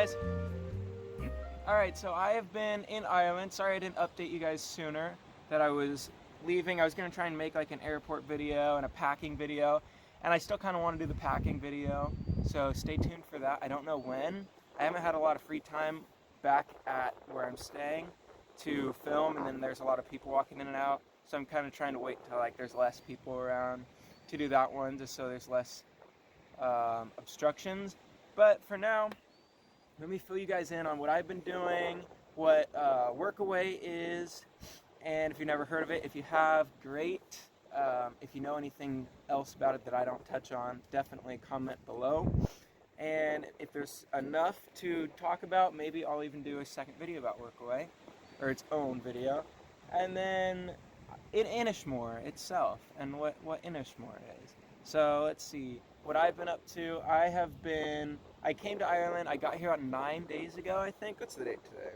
guys. Alright, so I have been in Ireland. Sorry I didn't update you guys sooner that I was leaving. I was going to try and make like an airport video and a packing video, and I still kind of want to do the packing video, so stay tuned for that. I don't know when. I haven't had a lot of free time back at where I'm staying to film, and then there's a lot of people walking in and out, so I'm kind of trying to wait till like there's less people around to do that one, just so there's less obstructions. But for now, let me fill you guys in on what I've been doing, what Workaway is, and if you've never heard of it, if you have, great. If you know anything else about it that I don't touch on, definitely comment below. And if there's enough to talk about, maybe I'll even do a second video about Workaway, or its own video. And then in Inishmore itself, and what Inishmore is. So let's see, what I've been up to. I came to Ireland, I got here about 9 days ago, I think. What's the date today?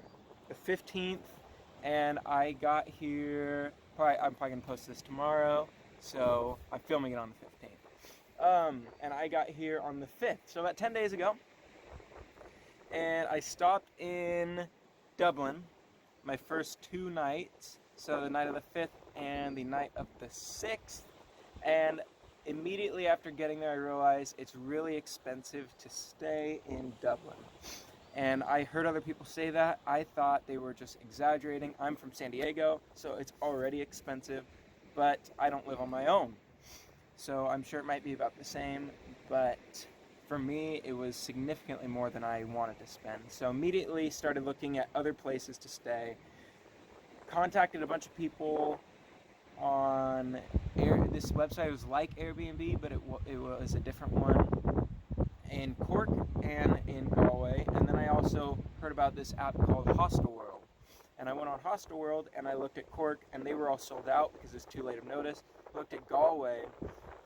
The 15th, and I got here, I'm probably going to post this tomorrow, so I'm filming it on the 15th. And I got here on the 5th, so about 10 days ago. And I stopped in Dublin my first 2 nights, so the night of the 5th and the night of the 6th, and immediately after getting there I realized it's really expensive to stay in Dublin. And I heard other people say that. I thought they were just exaggerating. I'm from San Diego, so it's already expensive, but I don't live on my own. So I'm sure it might be about the same, but for me it was significantly more than I wanted to spend. So immediately started looking at other places to stay. Contacted a bunch of people on this website. Was like Airbnb, but it was a different one in Cork and in Galway. And then I also heard about this app called Hostelworld, and I went on Hostelworld and I looked at Cork and they were all sold out because it's too late of notice. Looked at Galway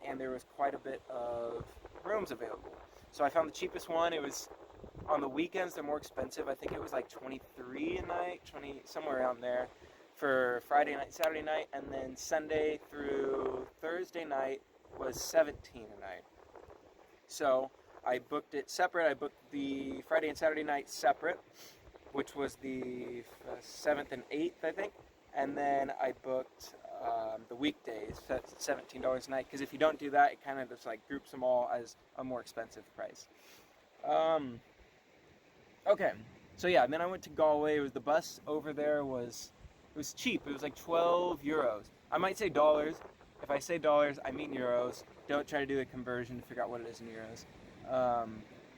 and there was quite a bit of rooms available, so I found the cheapest one. It was on the weekends, they're more expensive. I think it was like 23 a night, 20, somewhere around there, for Friday night, Saturday night, and then Sunday through Thursday night was 17 a night. So I booked it separate. I booked the Friday and Saturday night separate, which was the 7th and 8th, I think. And then I booked the weekdays, that's $17 a night, because if you don't do that, it kind of just like groups them all as a more expensive price. Okay, so yeah, and then I went to Galway. It was the bus over there was... It was cheap. It was like 12 euros. I might say dollars. If I say dollars, I mean euros. Don't try to do the conversion to figure out what it is in euros.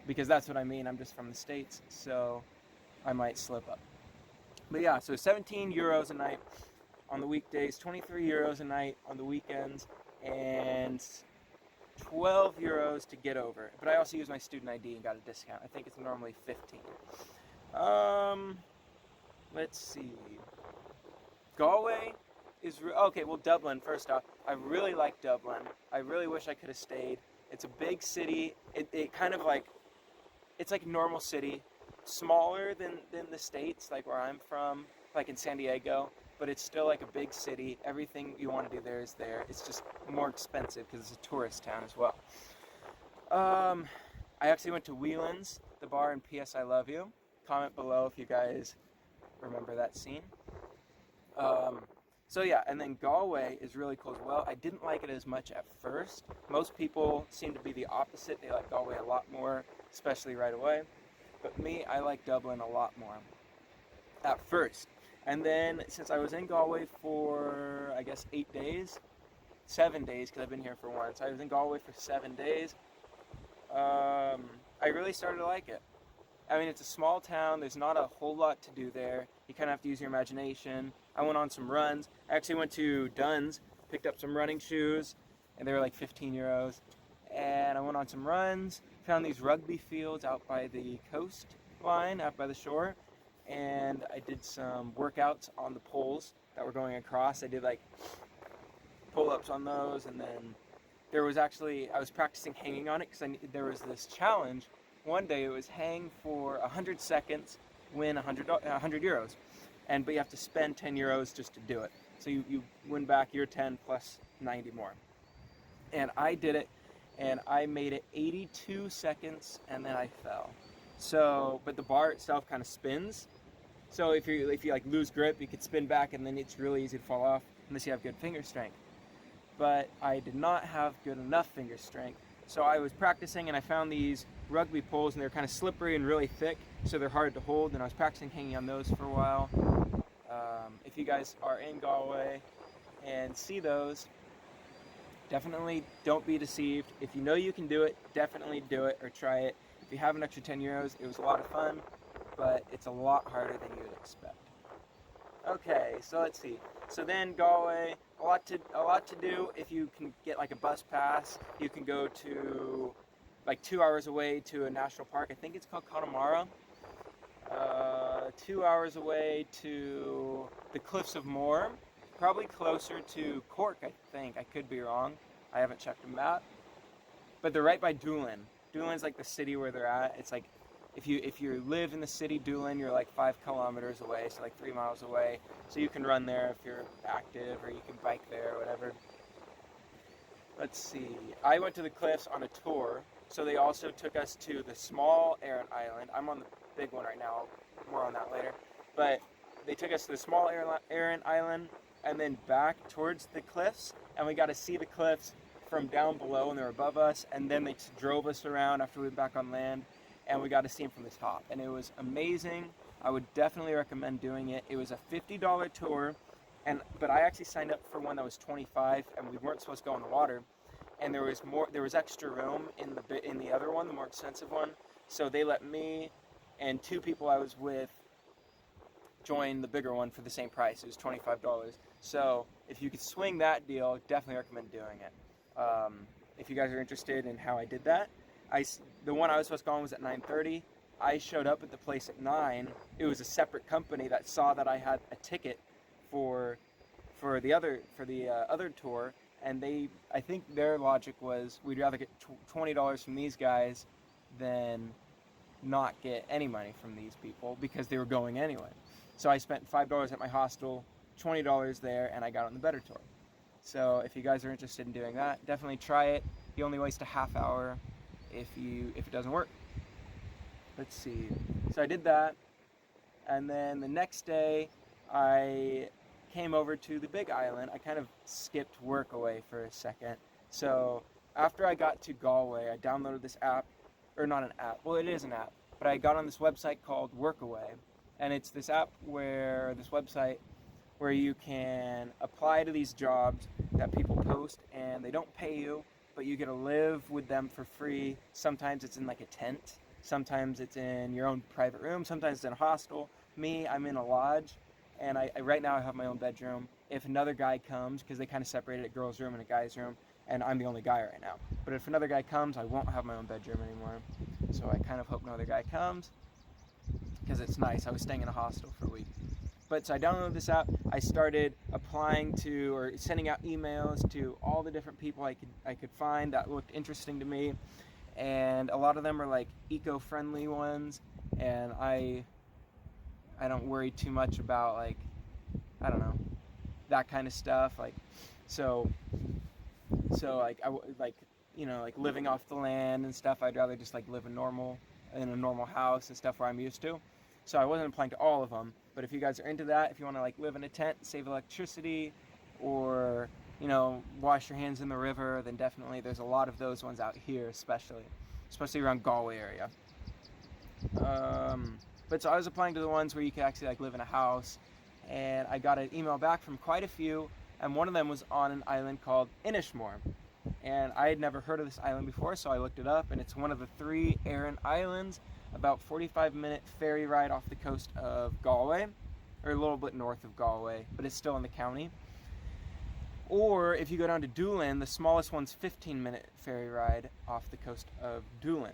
Because that's what I mean. I'm just from the States, so I might slip up. But yeah, so 17 euros a night on the weekdays, 23 euros a night on the weekends, and 12 euros to get over. But I also used my student ID and got a discount. I think it's normally 15. Let's see. Galway is okay. Well, Dublin, first off, I really like Dublin. I really wish I could have stayed. It's a big city. It kind of like, it's like a normal city, smaller than the States, like where I'm from, like in San Diego, but it's still like a big city. Everything you want to do there is there. It's just more expensive because it's a tourist town as well. I actually went to Whelan's, the bar in P.S. I Love You. Comment below if you guys remember that scene. So yeah, and then Galway is really cool as well. I didn't like it as much at first. Most people seem to be the opposite. They like Galway a lot more, especially right away. But me, I like Dublin a lot more at first. And then since I was in Galway for, I guess, 7 days, because I've been here for once. I was in Galway for 7 days. I really started to like it. I mean, it's a small town. There's not a whole lot to do there. You kind of have to use your imagination. I went on some runs. I actually went to Dunn's, picked up some running shoes, and they were like 15 euros. And I went on some runs, found these rugby fields out by the coastline, out by the shore, and I did some workouts on the poles that were going across. I did like pull-ups on those, and then there was actually, I was practicing hanging on it because there was this challenge. One day it was hang for 100 seconds, win 100 euros. But you have to spend 10 euros just to do it. So you win back your 10 plus 90 more. And I did it, and I made it 82 seconds, and then I fell. So, but the bar itself kind of spins. So if you like lose grip, you could spin back, and then it's really easy to fall off unless you have good finger strength. But I did not have good enough finger strength. So I was practicing, and I found these rugby poles, and they're kind of slippery and really thick, so they're hard to hold. And I was practicing hanging on those for a while. If you guys are in Galway and see those, definitely don't be deceived. If you know you can do it, definitely do it or try it. If you have an extra 10 euros, it was a lot of fun, but it's a lot harder than you would expect. Okay, so let's see. So then Galway, a lot to do. If you can get like a bus pass, you can go to like 2 hours away to a national park. I think it's called Connemara. 2 hours away to the Cliffs of Moher, probably closer to Cork, I think. I could be wrong. I haven't checked the map. But they're right by Dublin. Dublin's like the city where they're at. It's like if you live in the city Dublin, you're like 5 kilometers away, so like 3 miles away. So you can run there if you're active, or you can bike there or whatever. Let's see. I went to the cliffs on a tour, so they also took us to the small Aran Island. I'm on the big one right now. More on that later. But they took us to the small Aran Island and then back towards the cliffs, and we got to see the cliffs from down below, and they're above us, and then they drove us around after we were back on land, and we got to see them from the top, and it was amazing. I would definitely recommend doing it. It was a $50 tour, but I actually signed up for one that was $25, and we weren't supposed to go in the water, and there was extra room in the other one, the more expensive one, so they let me and 2 people I was with join the bigger one for the same price. It was $25. So if you could swing that deal, definitely recommend doing it. If you guys are interested in how I did that, the one I was supposed to go on was at 9:30. I showed up at the place at 9. It was a separate company that saw that I had a ticket for the other tour, and I think their logic was we'd rather get $20 from these guys than not get any money from these people because they were going anyway. So I spent $5 at my hostel, $20 there, and I got on the better tour. So if you guys are interested in doing that, definitely try it. You only waste a half hour if it doesn't work. Let's see. So I did that, and then the next day I came over to the big island. I kind of skipped Workaway for a second. So after I got to Galway, I downloaded this app, or not an app, well it is an app, but I got on this website called Workaway, and it's this website where you can apply to these jobs that people post, and they don't pay you, but you get to live with them for free. Sometimes it's in like a tent, sometimes it's in your own private room, sometimes it's in a hostel. Me, I'm in a lodge, and I right now I have my own bedroom. If another guy comes, because they kind of separated a girl's room and a guy's room, and I'm the only guy right now. But if another guy comes, I won't have my own bedroom anymore. So I kind of hope another guy comes, because it's nice. I was staying in a hostel for a week. But so I downloaded this app. I started applying to, or sending out emails to all the different people I could find that looked interesting to me. And a lot of them are like eco-friendly ones, and I don't worry too much about like, I don't know, that kind of stuff. Like, so like like living off the land and stuff. I'd rather just like live in a normal house and stuff where I'm used to. So I wasn't applying to all of them, but if you guys are into that, if you want to like live in a tent, save electricity, or wash your hands in the river, then definitely there's a lot of those ones out here, especially around Galway area. But so I was applying to the ones where you could actually like live in a house, and I got an email back from quite a few, and one of them was on an island called Inishmore. And I had never heard of this island before, so I looked it up, and it's one of the 3 Aran Islands, about 45-minute ferry ride off the coast of Galway, or a little bit north of Galway, but it's still in the county. Or if you go down to Dublin, the smallest one's 15-minute ferry ride off the coast of Dublin.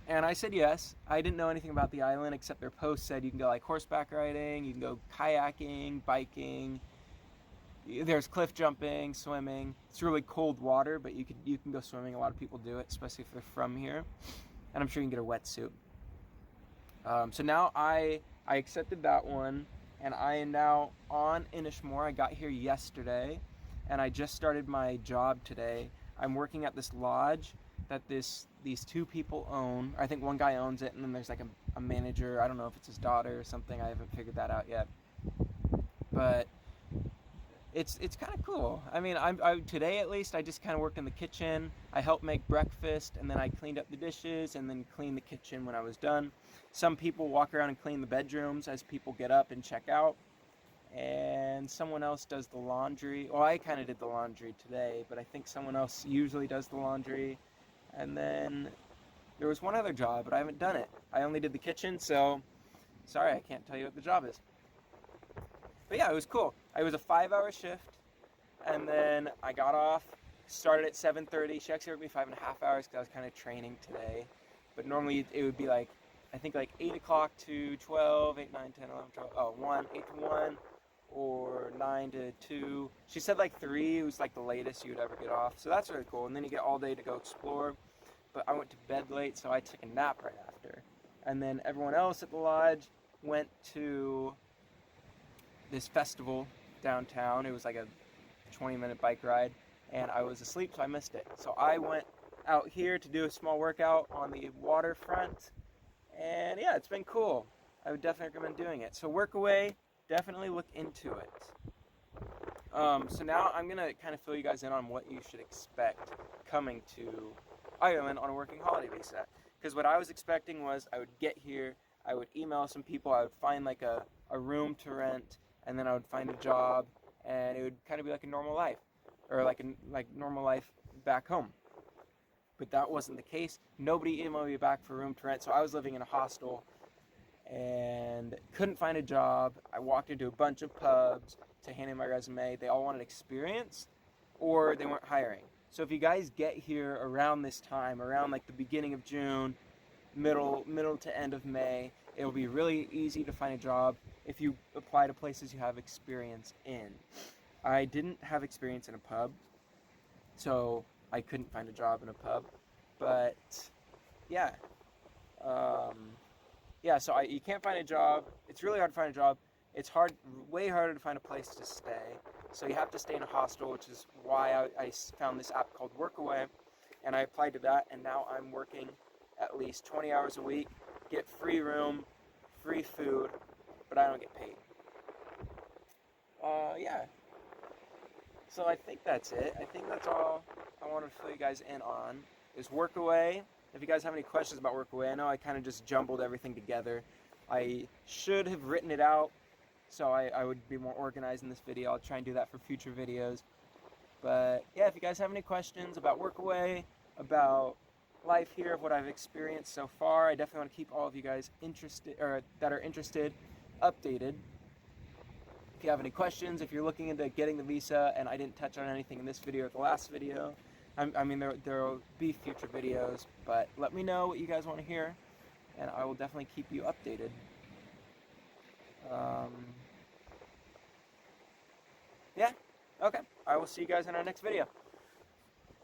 And I said yes. I didn't know anything about the island except their post said you can go like horseback riding, you can go kayaking, biking. There's cliff jumping, swimming. It's really cold water, but you can go swimming. A lot of people do it, especially if they're from here. And I'm sure you can get a wetsuit. So now I accepted that one, and I am now on Inishmore. I got here yesterday, and I just started my job today. I'm working at this lodge that this these two people own. I think one guy owns it, and then there's like a manager. I don't know if it's his daughter or something. I haven't figured that out yet. But it's kind of cool. I mean, I today at least I just kind of worked in the kitchen. I helped make breakfast, and then I cleaned up the dishes, and then cleaned the kitchen when I was done. Some people walk around and clean the bedrooms as people get up and check out, and someone else does the laundry. Well, I kind of did the laundry today, but I think someone else usually does the laundry. And then there was one other job, but I haven't done it. I only did the kitchen, so sorry, I can't tell you what the job is. But yeah, it was cool. It was a 5-hour shift, and then I got off, started at 7:30. She actually worked me 5.5 hours because I was kind of training today. But normally it would be like, I think like 8 o'clock to 12, 8, 9, 10, 11, 12, 1, 8 to 1, or 9 to 2. She said like 3 was like the latest you would ever get off. So that's really cool. And then you get all day to go explore. But I went to bed late, so I took a nap right after. And then everyone else at the lodge went to this festival downtown. It was like a 20-minute bike ride, and I was asleep, so I missed it. So I went out here to do a small workout on the waterfront, and yeah, it's been cool. I would definitely recommend doing it. So Workaway, definitely look into it. So now I'm gonna kind of fill you guys in on what you should expect coming to Ireland on a working holiday visa. Because what I was expecting was I would get here, I would email some people, I would find like a room to rent, and then I would find a job, and it would kind of be like a normal life, or like normal life back home. But that wasn't the case. Nobody emailed me back for a room to rent, so I was living in a hostel and couldn't find a job. I walked into a bunch of pubs to hand in my resume. They all wanted experience, or they weren't hiring. So if you guys get here around this time, around like the beginning of June, middle to end of May, it'll be really easy to find a job if you apply to places you have experience in. I didn't have experience in a pub, so I couldn't find a job in a pub. But yeah, so you can't find a job. It's really hard to find a job. It's way harder to find a place to stay. So you have to stay in a hostel, which is why I found this app called Workaway, and I applied to that, and now I'm working at least 20 hours a week, get free room, free food, but I don't get paid. Yeah. So I think that's it. I think that's all I wanted to fill you guys in on, is Workaway. If you guys have any questions about Workaway, I know I kind of just jumbled everything together. I should have written it out, so I would be more organized in this video. I'll try and do that for future videos. But yeah, if you guys have any questions about Workaway, about life here, of what I've experienced so far, I definitely want to keep all of you guys interested, or that are interested, updated. If you have any questions, if you're looking into getting the visa and I didn't touch on anything in this video or the last video, I mean there will be future videos, but let me know what you guys want to hear, and I will definitely keep you updated. Yeah, okay. I will see you guys in our next video.